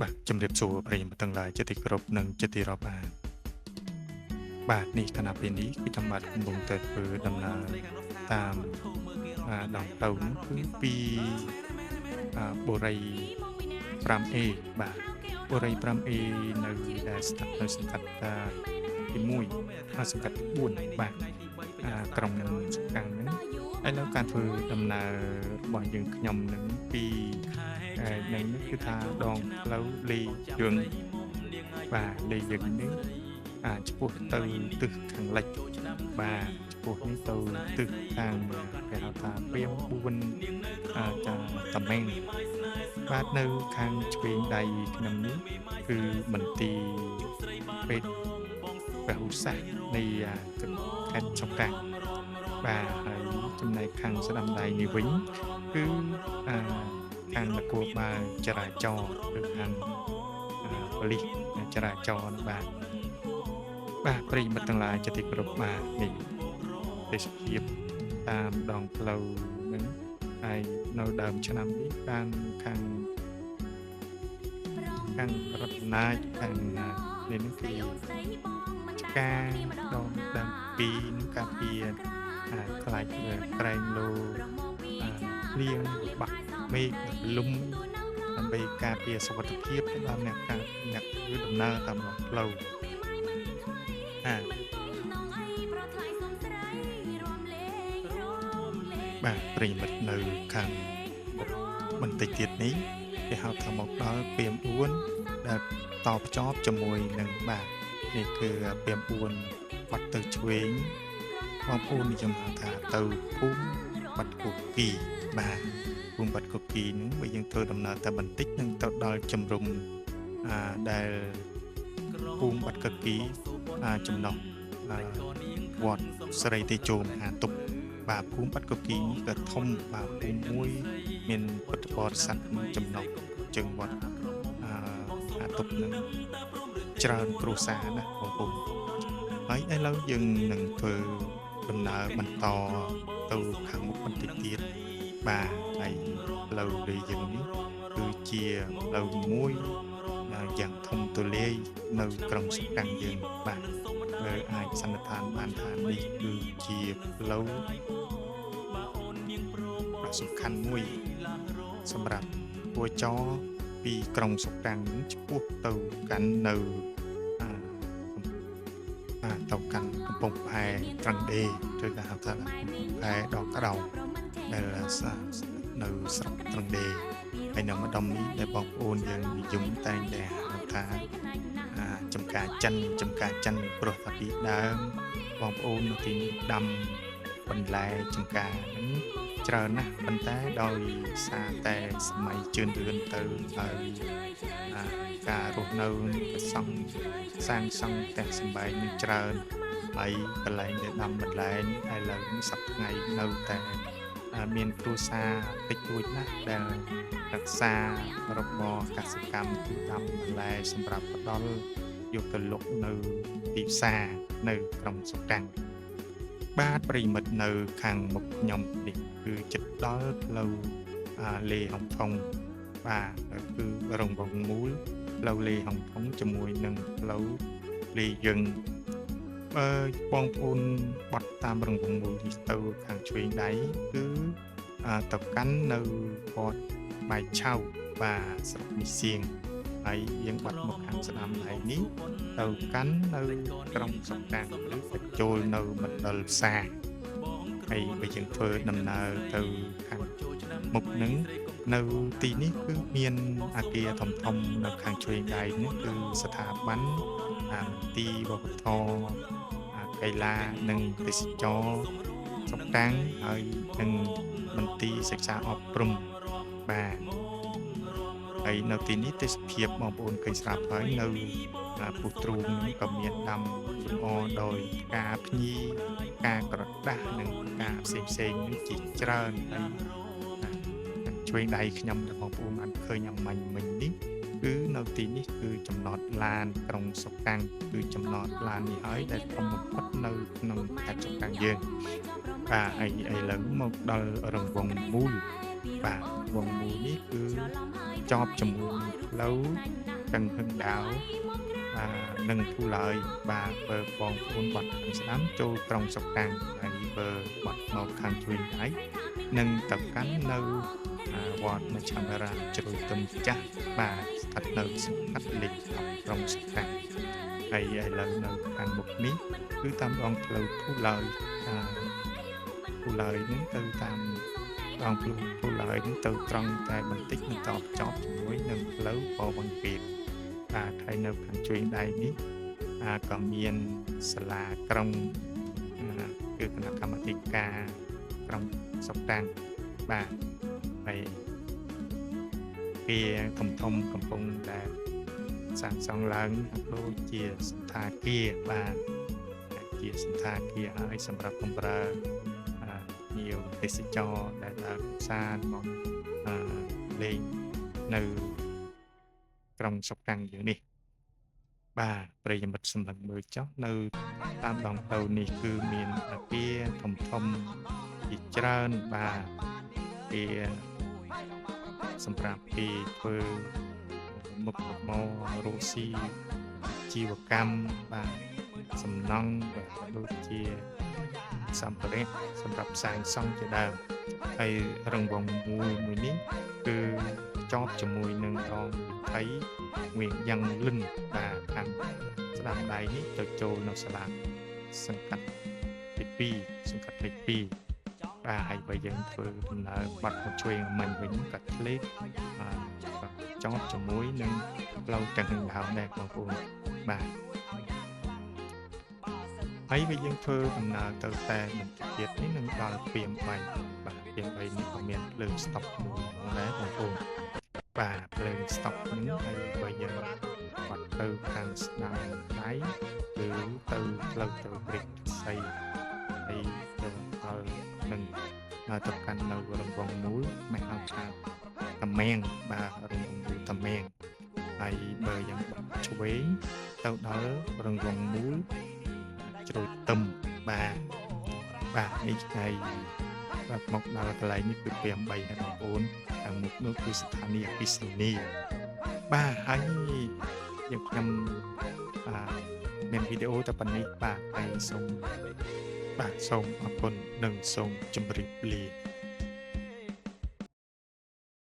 បាទជំរាបសួរប្រិយមិត្តទាំងឡាយជាទីគោរពនិងជាទីរាប់អានបាទនេះគណៈពេលនេះគឺខ្ញុំបាទកំពុងតែធ្វើដំណើរតាមដងផ្លូវនោះគឺពីបូរី 5A បាទបូរី 5A នៅដែលស្ថិតនៅសង្កាត់ទី1សង្កាត់ទី4បាទក្រុងសុកាំងហ្នឹងឥឡូវការធ្វើដំណើររបស់យើងខ្ញុំនឹងពីនៅនេះគឺថាដងផ្លូវលេជឿងបាទលេជឿងនេះឆ្ពោះទៅទិសខាងលិចបាទឆ្ពោះនេះទៅទិសខាងគេហៅថាព្រាម4ចាតំណែងបាទនៅខាងឆ្វេងដៃខ្ញុំនេះគឺមន្ទីរពេទ្យពហុសាស្ត្រនៃខេត្តចំការបាទហើយចំណែកខាងស្ដាំដៃនេះវិញគឺខាងនគរបាលចរាចរណ៍ឬខាងប៉ូលីសចរាចរណ៍បាទប្រិយមិត្តទាំងឡាយជាទីគោរពបាទនេះទេសភាពតាមដងផ្លូវហ្នឹងហើយនៅដើមឆ្នាំនេះខាងរដ្ឋណាចខាងនេះគឺការដងដើមពីនឹងការពារខ្លាចក្រែងលោភ្លៀងបាក់មេឃលំដើម្បីការពារសុវត្ថិភាពដល់អ្នកធ្វើដំណើរតាមដងផ្លូវបាទប្រិយមិត្តនៅខាងបន្តិចទៀតនេះគេហៅថាមកដល់ព្រាម4ដែលតភ្ជាប់ជាមួយនឹងបាទនេះគឺព្រាម4បាត់ទៅឆ្វេងបងប្អូននិយមហៅថាទៅភូមិបាត់គូគីបាទភូមិបាត់គូគីហ្នឹងបើយើងធ្វើដំណើរតែបន្តិចនឹងទៅដល់ជំរំដែលភូមិបាត់គូគីចំណុះវត្តស្រីទេជោមហាទុកបាទភូមិបាត់គូគីនេះក៏ធំបាទភូមិមួយមានពុទ្ធបរិស័ទចំណុះជើងវត្តហាទុកនឹងច្រើនគ្រួសារណាបងប្អូនហើយឥឡូវយើងនឹងធ្វើដំណើរបន្តទៅខាងមុខបន្តិចទៀតបាទហើយផ្លូវដែលយើងនេះគឺជាផ្លូវមួយយ៉ាងធំទូលាយនៅក្រុងសុកាំងយើងបាទលើអាចសន្និដ្ឋានបានថានេះគឺជាផ្លូវដ៏សំខាន់មួយសម្រាប់គួរចរពីក្រុងសុកាំងឆ្ពោះទៅកាន់នៅទៅកាន់កំពង់ផែត្រង់ដេឬក៏ហៅថាកំពង់ផែដកក្តោដែលនៅស្រុកត្រង់ដេហើយនៅម្ដុំនេះដែលបងប្អូនយើងនិយមតែងតែហៅថាចំការចិនព្រោះថាពីដើមបងប្អូននៅទីនេះដាំបន្លែចំការហ្នឹងច្រើនណាស់ប៉ុន្តែដោយសារតែសម័យជឿនលឿនទៅហើយការរស់នៅសាងសង់ផ្ទះសម្បែងនឹងច្រើនហើយកន្លែងដែលដាំបន្លែឥឡូវនេះសប្តាហ៍ថ្ងៃនៅតែមានគ្រួសារតិចតួចណាស់ដែលរក្សារបរកសិកម្មគឺដាំបន្លែសម្រាប់ផ្ដល់យកទៅលក់នៅទីផ្សារនៅក្រុងសុកាំងបាទប្រិមិត្តនៅខាងមុខខ្ញុំនេះគឺចិត្តដល់ផ្លូវលេហុងថងបាទគឺរងវងមូលផ្លូវលេហុងថងជាមួយនឹងផ្លូវលេយើងបងប្អូនបត់តាមរងវងមូលនេះទៅខាងឆ្វេងដៃគឺទៅកាន់នៅវត្តបាយឆៅបាទស្រុកមីសៀងហើយយើងបាត់មកខាងស្ដាំដៃនេះទៅកាន់នៅក្រុងសុកាំងឬបញ្ចូលនៅមណ្ឌលផ្សារហើយបើយើងធ្វើដំណើរទៅខាងមុខហ្នឹងនៅទីនេះគឺមានអគារធំនៅខាងឆ្វេងដៃនេះគឺស្ថាប័នមន្ទីរវប្បធម៌កីឡានិងទេសចរណ៍សុកាំងហើយនិងមន្ទីរសិក្សាអប់រំបាទហើយនៅទីនេះទេសភាពបងប្អូនឃើញស្រាប់ហើយនៅពុះទ្រូងនេះក៏មានដាំលម្អដោយការភ្ញីការក្រដាស់និងការផ្សេងនេះជាច្រើនហើយឆ្វេងដៃខ្ញុំដែលបងប្អូនបានឃើញអាមាញ់មិញនេះគឺនៅទីនេះគឺចំណតឡានក្រុងសុកាំងគឺចំណតឡាននេះហើយដែលធំបំផុតនៅក្នុងខេត្តសុកាំងយើងបាទហើយឥឡូវមកដល់រង្វង់មូល បាទវងមួយនេះគឺចប់ជាមួយផ្លូវទាំងហឹងដាវនិងទូឡើយបាទបើបងប្អូនបាត់ខាងស្ដាំចូលក្រុងសុកតាំងហើយបើបាត់មកខាងជួយដៃនឹងទៅកាន់នៅវត្តមជ្ឈមារាជ្រុយទុំចាស់បាទស្ថិតនៅសង្កាត់លេខ10ក្រុងសុកតាំងហើយឥឡូវនៅខាងមុខនេះគឺតាមដងផ្លូវទូឡើយនឹងទៅតាមដងផ្លូវទូឡើយនឹងទៅត្រង់តែបន្តិចនឹងតបចប់ជាមួយនឹងផ្លូវបវង្ពេតបាទហើយនៅខាងជួយដៃនេះក៏មានសាលាក្រុងគឺគណៈកម្មាធិការក្រុងសុកតាំងបាទហើយវាធំកំពុងតែសាងសង់ឡើងដូចជាសន្តាគារបាទជាសន្តាគារហើយសម្រាប់បម្រើភ្ញៀវទេសចរដែលដើរកម្សាន្តមកលេងនៅក្រុងសុកតាំងយើងនេះបាទប្រិយមិត្តសម្លឹងមើលចុះនៅតាមដងផ្លូវនេះគឺមានអគារធំជាច្រើនបាទវាសម្រាប់ពីធ្វើមុខរបររកស៊ីជីវកម្មបាទសំណង់បាទដូចជាសម្ភារៈសម្រាប់សាងសង់ជាដើមហើយរង្វង់មួយនេះគឺចប់ជាមួយនឹងដងវិថីវៀងយ៉ាងលិនបាទខាងស្ដាំដៃនេះទៅចូលនៅសាលាសង្កាត់លេខ2សង្កាត់លេខ2បាទហើយបើយើងធ្វើដំណើរបាត់មកជួយមិញវិញកាត់ផ្លេកចប់ជាមួយនឹងផ្លូវទាំងដើមដែរបងប្អូនបាទហើយបើយើងធ្វើដំណើរទៅតែបន្តិចទៀតនេះនឹងដល់ព្រាម3បាទព្រាម3នេះក៏មានភ្លើងស្តុបមួយដែរបងប្អូនបាទភ្លើងស្តុបនេះហើយបើយើងបាត់ទៅខាងស្ដាំដៃគឺទៅផ្លូវទៅព្រឹកសីហើយទៅដល់នឹងទៅកាន់នៅរង្វង់មូលមិនហៅថាតាមាំងបាទរង្វង់មូលតាមាំងហើយបើយើងបាត់ឆ្វេងទៅដល់រង្វង់មូលជ្រោយទឹមបាទនេះហើយបាទមកដល់កន្លែងនេះគឺព្រាម3ហើយបងប្អូនខាងមុខនោះគឺស្ថានីយ៍អគ្គិសនីបាទហើយយើងខ្ញុំមានវីដេអូតែប៉ុណ្នេះបាទហើយសូមអរគុណនិងសូមជម្រាបលា